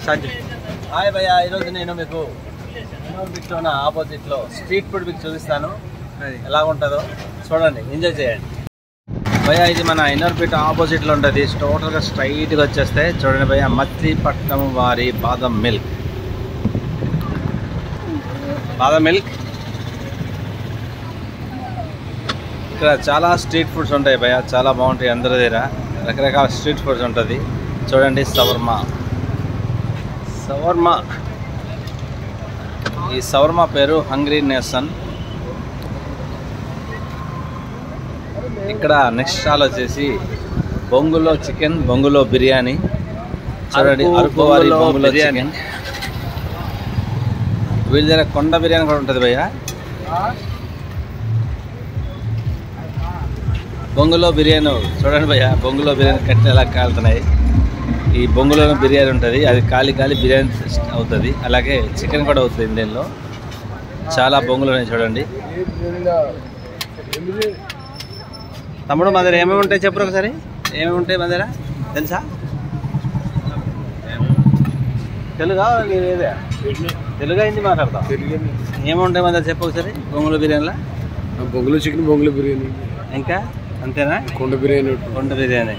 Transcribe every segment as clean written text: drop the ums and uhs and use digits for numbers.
Sanjay. Hi భయ్యా, ఈరోజు నేను మీకు ఇన్నోర్బిట్లోన ఆపోజిట్లో స్ట్రీట్ ఫుడ్ మీకు చూపిస్తాను. ఎలా ఉంటుందో చూడండి, ఎంజాయ్ చేయండి. భయ్యా ఇది మన ఇన్నోర్బిట్ ఆపోజిట్లో ఉంటుంది. టోటల్గా స్ట్రైట్గా వచ్చేస్తే చూడండి భయ్యా, మచిలీపట్నం వారి బాదం మిల్క్. బాదం మిల్క్ ఇక్కడ చాలా స్ట్రీట్ ఫుడ్స్ ఉంటాయి భయ్యా, చాలా బాగుంటాయి. అందరి దగ్గర రకరకాల స్ట్రీట్ ఫుడ్స్ ఉంటుంది. చూడండి షవర్మా. ఈ షవర్మా పేరు హంగ్రీ నేషన్. ఇక్కడ నెక్స్ట్ స్టాల్ వచ్చేసి బొంగులో చికెన్, బొంగులో బిర్యానీ. చూడండి అరకు వారి బొంగులో చికెన్. వీళ్ళ దగ్గర కొండ బిర్యానీ కూడా ఉంటుంది భయ్యా. బొంగులో బిర్యానీ చూడండి భయ్యా, బొంగులో బిర్యానీ కట్టెలు ఎలా కాలుతున్నాయి. ఈ బొంగులో బిర్యానీ ఉంటుంది, అది కాలి బిర్యానీ అవుతుంది. అలాగే చికెన్ కూడా అవుతుంది దీనిలో. చాలా బొంగులు ఉన్నాయి చూడండి. తమ్ముడు మా దగ్గర ఏమేమి ఉంటాయి చెప్పరు ఒకసారి, ఏమేమి ఉంటాయి మా దగ్గర తెలుసా? తెలుగా ఏదే తెలుగు అయింది మాట్లాడతాం. ఏమేమి ఉంటాయి మా దగ్గర చెప్పు ఒకసారి. బొంగులో బిర్యానీలో బొంగులో చికెన్, బొంగులో బిర్యానీ, ఇంకా అంతేనా? కొండ బిర్యానీ. కొండ బిర్యానీ.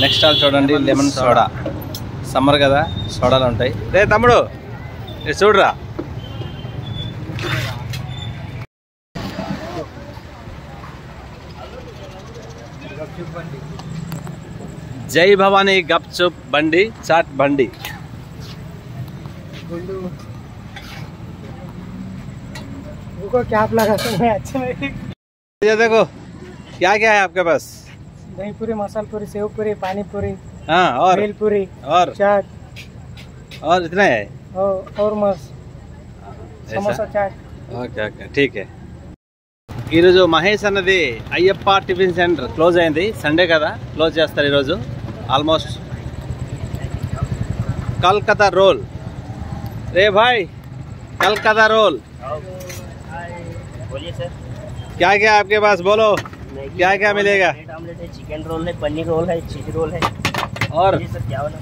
నెక్స్ట్ స్టాల్ చూడండి, లెమన్ సోడా. సమ్మర్ కదా, సోడాలు ఉంటాయి. రే తమ్ముడు ఇది చూడరా. జై భవానీ గప్చుప్ బండి, చాట్ బండి. कैप लगा अच्छा ये देखो क्या क्या है आपके पास? दही पूरी, मसाला पूरी, सेव पूरी, पानी पूरी, हाँ और पूरी और चाट और इतना है और मस्त समोसा चाट. ఓకే ఓకే ఠీక్ హై. ఈరోజు మహేష్ అన్నది అయ్యప్ప టిఫిన్ సెంటర్ క్లోజ్ అయింది. సండే కదా, క్లోజ్ చేస్తారు ఈరోజు. Almost Calcutta roll. రే భాయ్ కల్కత్తా రోల్. बोलिए सर, क्या क्या आपके पास बोलो, क्या क्या मिलेगा? ब्रेड ऑमलेट है, चिकन रोल है, पनीर रोल है, चीज रोल है. और ये सर क्या वाला?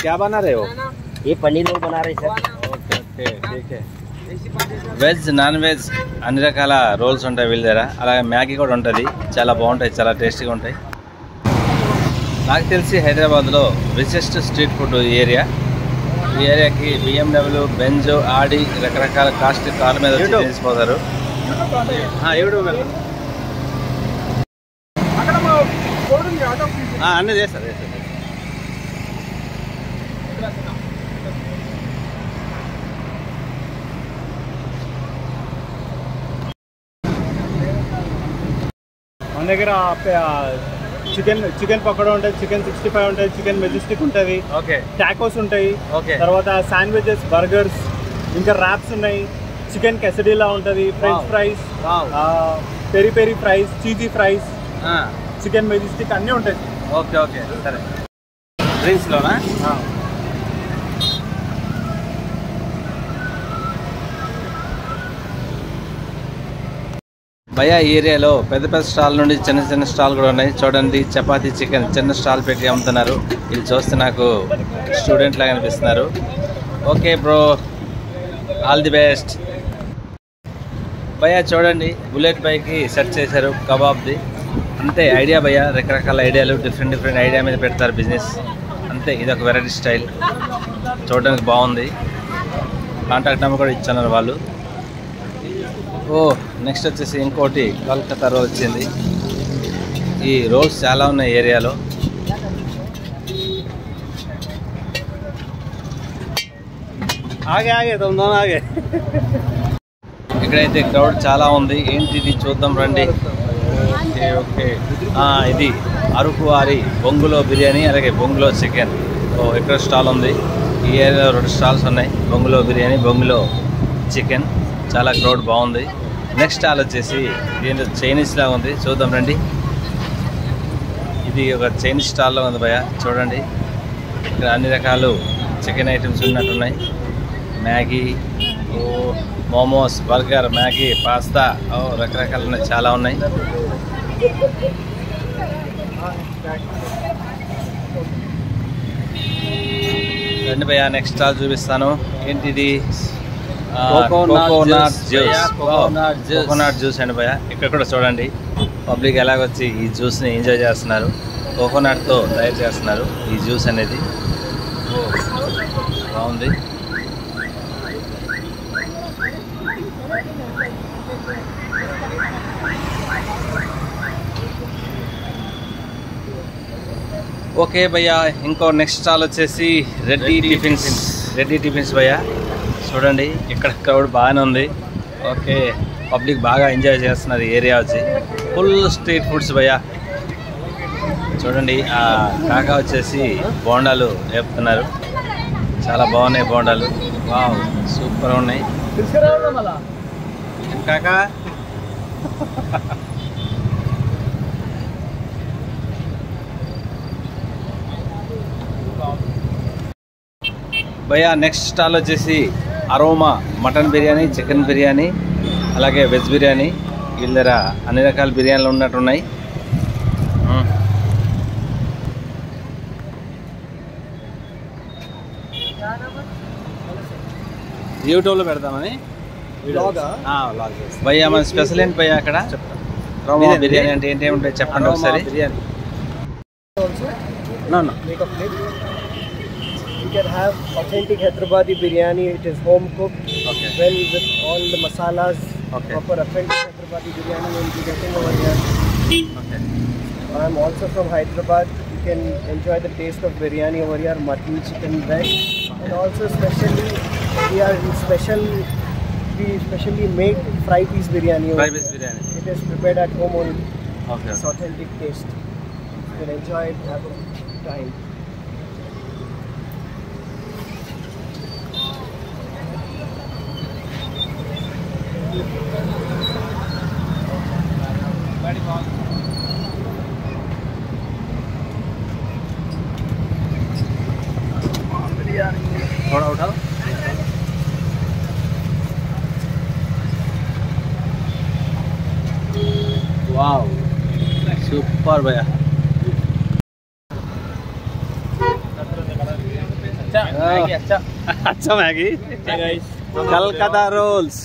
क्या बना रहे हो? ये पनीर रोल बना रहे सर. ఓకే ఓకే ఠీక్ హై. వెజ్ నాన్ వెజ్ అన్ని రకాల రోల్స్ ఉంటాయి వీళ్ళ దగ్గర. అలాగే మ్యాగీ కూడా ఉంటుంది, చాలా బాగుంటాయి, చాలా టేస్టీగా ఉంటాయి. నాకు తెలిసి హైదరాబాద్లో రిచెస్ట్ స్ట్రీట్ ఫుడ్ ఏరియా. ఈ ఏరియాకి BMW, బెంజ్, ఆడి రకరకాల కాస్ట్ కార్ల మీద వచ్చి తెలిసిపోతారు. అన్నీ చేస్తారు. మన దగ్గర చికెన్ పకోడా ఉంటుంది, చికెన్ 65 ఉంటుంది, చికెన్ మెజెస్టిక్ ఉంటుంది, ఓకే టాకోస్ ఉంటాయి, ఓకే తర్వాత శాండ్విచెస్, బర్గర్స్, ఇంకా ర్యాప్స్ ఉన్నాయి, చికెన్ కెసడీలా ఉంటుంది, French fries, peri peri fries, cheesy fries, chicken Majestic అన్నీ ఉంటాయి. ఓకే ఓకే సరే. డ్రింక్స్లోనా? భయ్యా ఈ ఏరియాలో పెద్ద పెద్ద స్టాల్ నుండి చిన్న చిన్న స్టాల్ కూడా ఉన్నాయి. చూడండి చపాతీ చికెన్ చిన్న స్టాల్ పెట్టి అమ్ముతున్నారు. వీళ్ళు చూస్తే నాకు స్టూడెంట్ లాగా అనిపిస్తున్నారు. Okay bro, all the best. భయ్యా చూడండి బుల్లెట్ బైక్కి సెట్ చేశారు కబాబ్ది. అంతే ఐడియా భయ్యా, రకరకాల ఐడియాలు, డిఫరెంట్ ఐడియా మీద పెడతారు బిజినెస్. అంతే, ఇది ఒక వెరైటీ స్టైల్. చూడడానికి బాగుంది. కాంటాక్ట్ నెంబర్ కూడా ఇచ్చున్నారు వాళ్ళు. ఓ నెక్స్ట్ వచ్చేసి ఇంకోటి కల్కత్తా రోల్ వచ్చింది. ఈ రోల్స్ చాలా ఉన్నాయి ఏరియాలో. ఆగే తొందర ఆగే. ఇక్కడైతే క్రౌడ్ చాలా ఉంది. ఏంటిది చూద్దాం రండి. ఓకే ఓకే ఇది అరకు వారి బొంగులో బిర్యానీ, అలాగే బొంగులో చికెన్. ఇక్కడ స్టాల్ ఉంది. ఈ ఏరియాలో 2 స్టాల్స్ ఉన్నాయి, బొంగులో బిర్యానీ, బొంగులో చికెన్. చాలా క్రౌడ్ బాగుంది. నెక్స్ట్ స్టాల్ వచ్చేసి దీంట్లో చైనీస్ లాగా ఉంది, చూద్దాం రండి. ఇది ఒక చైనీస్ స్టాల్లో ఉంది భయ్యా, చూడండి. ఇక్కడ అన్ని రకాలు చికెన్ ఐటమ్స్ ఉన్నట్టున్నాయి. Maggi, momos, burger, Maggi, pasta, రకరకాలు ఉన్నాయి, చాలా ఉన్నాయి. రండి భయ్యా, నెక్స్ట్ స్టాల్ చూపిస్తాను. ఏంటిది? కోకోనట్ జ్యూస్ అండి భయ్యా. ఇక్కడ కూడా చూడండి పబ్లిక్ ఎలాగొచ్చి ఈ జ్యూస్ని ఎంజాయ్ చేస్తున్నారు. కోకోనట్తో తయారు చేస్తున్నారు ఈ జ్యూస్ అనేది. బాగుంది. ఓకే భయ్యా, ఇంకో నెక్స్ట్ స్టాల్ వచ్చేసి రెడ్డి టిఫిన్స్ భయ్యా. చూడండి ఇక్కడ క్రౌడ్ బాగానే ఉంది. ఓకే, పబ్లిక్ బాగా ఎంజాయ్ చేస్తున్నారు ఈ ఏరియా వచ్చి. ఫుల్ స్ట్రీట్ ఫుడ్స్ భయ్యా. చూడండి ఆ కాకా వచ్చేసి బోండాలు వేపుతున్నారు. చాలా బాగున్నాయి బోండాలు. వావ్, సూపర్ ఉన్నాయి కాకా. భయ్యా నెక్స్ట్ స్టాల్ వచ్చేసి aroma mutton biryani, chicken biryani, అలాగే వెజ్ బిర్యానీ. వీళ్ళ దగ్గర అన్ని రకాల బిర్యానీలు ఉన్నట్టున్నాయి. యూట్యూబ్లో పెడతామని భయ్యా. మన స్పెషల్ ఏంటి భయ్యా అక్కడ? అరోమా బిర్యానీ అంటే ఏంటి ఉంటాయి చెప్పండి ఒకసారి. Biryani You can have authentic Hyderabadi biryani. It is home cooked, well with all the masalas. Proper authentic Hyderabadi biryani you will be getting over here. I am also from Hyderabad. You can enjoy the taste of biryani over here, mutton, chicken, veg, and also we specially make fry piece biryani. It is prepared at home only. It's authentic taste. You can enjoy it, have a time. थोड़ा उठाओ. वाव, super भैया. अच्छा Maggi. Calcutta rolls.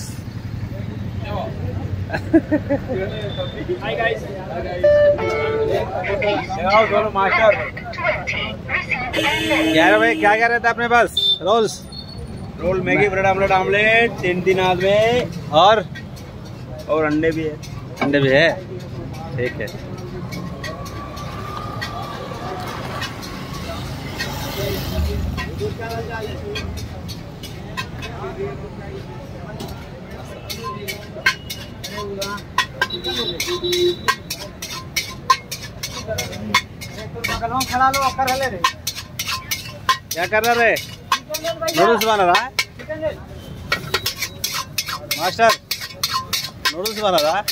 Hi guys. Master क्या भाई, क्या क्या रहता है अपने पास? रोल, मैगी, ब्रेड आमलेट, 3 आदमी और अंडे भी है. अंडे भी है, ठीक है. क्या कर रहा रे? नूडल्स बना रहा है मास्टर. नूडल्स बना रहा है.